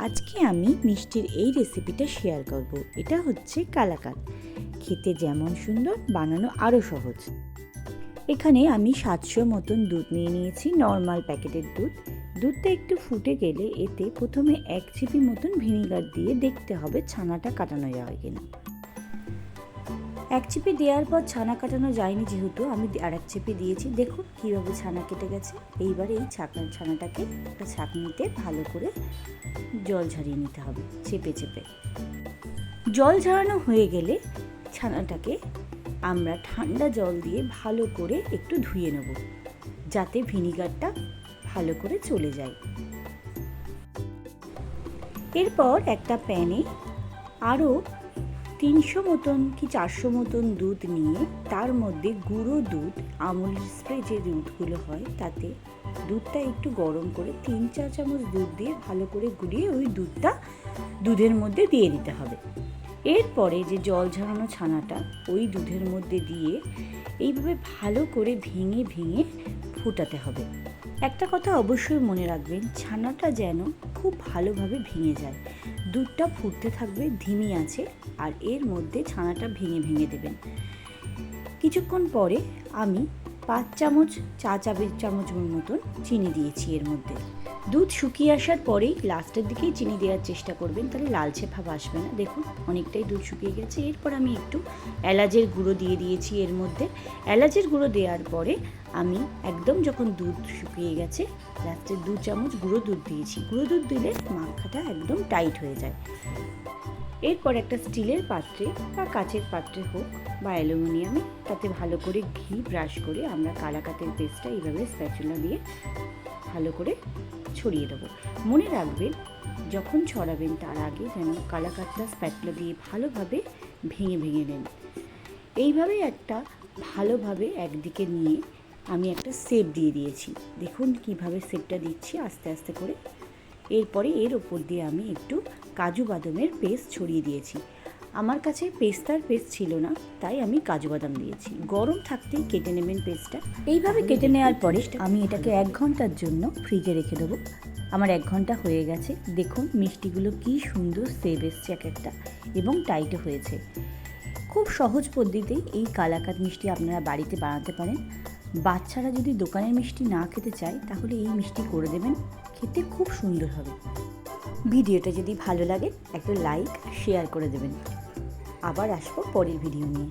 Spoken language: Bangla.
আজকে আমি মিষ্টির এই রেসিপিটা শেয়ার করব। এটা হচ্ছে কালাকাঁদ। খেতে যেমন সুন্দর, বানানো আরও সহজ। এখানে আমি 700 মতন দুধ নিয়ে নিয়েছি, নর্মাল প্যাকেটের দুধ। দুধটা একটু ফুটে গেলে এতে প্রথমে 1 চিপি মতন ভিনিগার দিয়ে দেখতে হবে ছানাটা কাটানো যায় কিনা। 1 চিপি দেওয়ার পর ছানা কাটানো যায়নি যেহেতু আমি আরেক চিপি দিয়েছি। দেখুন কীভাবে ছানা কেটে গেছে। এইবার এই ছানাটাকে একটা ছাঁকনিতে ভালো করে জল ঝরিয়ে নিতে হবে চেপে চেপে। জল ঝরানো হয়ে গেলে ছানাটাকে আমরা ঠান্ডা জল দিয়ে ভালো করে একটু ধুয়ে নেব, যাতে ভিনিগারটা ভালো করে চলে যায়। এরপর একটা প্যানে আরও 300 মতন কি 400 মতন দুধ নিয়ে তার মধ্যে গুঁড়ো দুধ, আমুল স্প্রে যে দুধগুলো হয় তাতে দুধটা একটু গরম করে 3-4 চামচ দুধ দিয়ে ভালো করে গুলিয়ে ওই দুধটা দুধের মধ্যে দিয়ে দিতে হবে। এরপরে যে জল ঝরানো ছানাটা ওই দুধের মধ্যে দিয়ে এইভাবে ভালো করে ভেঙে ভেঙে ফোটাতে হবে। একটা কথা অবশ্যই মনে রাখবেন, ছানাটা যেন খুব ভালোভাবে ভেঙে যায়। দুধটা ফুটতে থাকবে ধিমি আঁচে, আর এর মধ্যে ছানাটা ভেঙে ভেঙে দেবেন। কিছুক্ষণ পরে আমি 5 চামচ চা চামচের মতন চিনি দিয়েছি এর মধ্যে। দুধ শুকিয়ে আসার পরেই লাস্টের দিকেই চিনি দেওয়ার চেষ্টা করবেন, তাহলে লালচে ভাব আসবে না। দেখুন অনেকটাই দুধ শুকিয়ে গেছে। এরপর আমি একটু এলাচের গুঁড়ো দিয়ে দিয়েছি এর মধ্যে। এলাচের গুঁড়ো দেওয়ার পরে আমি একদম যখন দুধ শুকিয়ে গেছে লাস্টে 2 চামচ গুঁড়ো দুধ দিয়েছি। গুঁড়ো দুধ দিলে মাখাটা একদম টাইট হয়ে যায়। এরপর একটা স্টিলের পাত্রে বা কাচের পাত্রে হোক বা অ্যালুমিনিয়ামে, তাতে ভালো করে ঘি ব্রাশ করে আমরা কালাকাঁদের পেস্টটা এইভাবে স্প্যাচুলা দিয়ে ভালো করে ছড়িয়ে দেবো। মনে রাখবেন যখন ছড়াবেন তার আগে যেন কালাকাঁদটা স্প্যাচুলা দিয়ে ভালোভাবে ভেঙে ভেঙে নেন। এইভাবে একটা ভালোভাবে একদিকে নিয়ে আমি একটা শেপ দিয়ে দিয়েছি। দেখুন কিভাবে শেপটা দিচ্ছি আস্তে আস্তে করে। এরপরে এর ওপর দিয়ে আমি একটু কাজু বাদামের পেস্ট ছড়িয়ে দিয়েছি। আমার কাছে পেস্তার পেস্ট ছিল না, তাই আমি কাজু বাদাম দিয়েছি। গরম থাকতেই কেটে নেবেন পেস্টটা। এইভাবে কেটে নেওয়ার পরে আমি এটাকে 1 ঘন্টার জন্য ফ্রিজে রেখে দেবো। আমার 1 ঘন্টা হয়ে গেছে। দেখুন মিষ্টিগুলো কি সুন্দর শেপ এসছে এক একটা, এবং টাইটও হয়েছে। খুব সহজ পদ্ধতিতেই এই কালাকাঁদ মিষ্টি আপনারা বাড়িতে বানাতে পারেন। বাচ্চারা যদি দোকানের মিষ্টি না খেতে চায় তাহলে এই মিষ্টি করে দেবেন, খেতে খুব সুন্দর হবে। ভিডিওটা যদি ভালো লাগে একটা লাইক শেয়ার করে দেবেন। আবার আসবো পরের ভিডিও নিয়ে।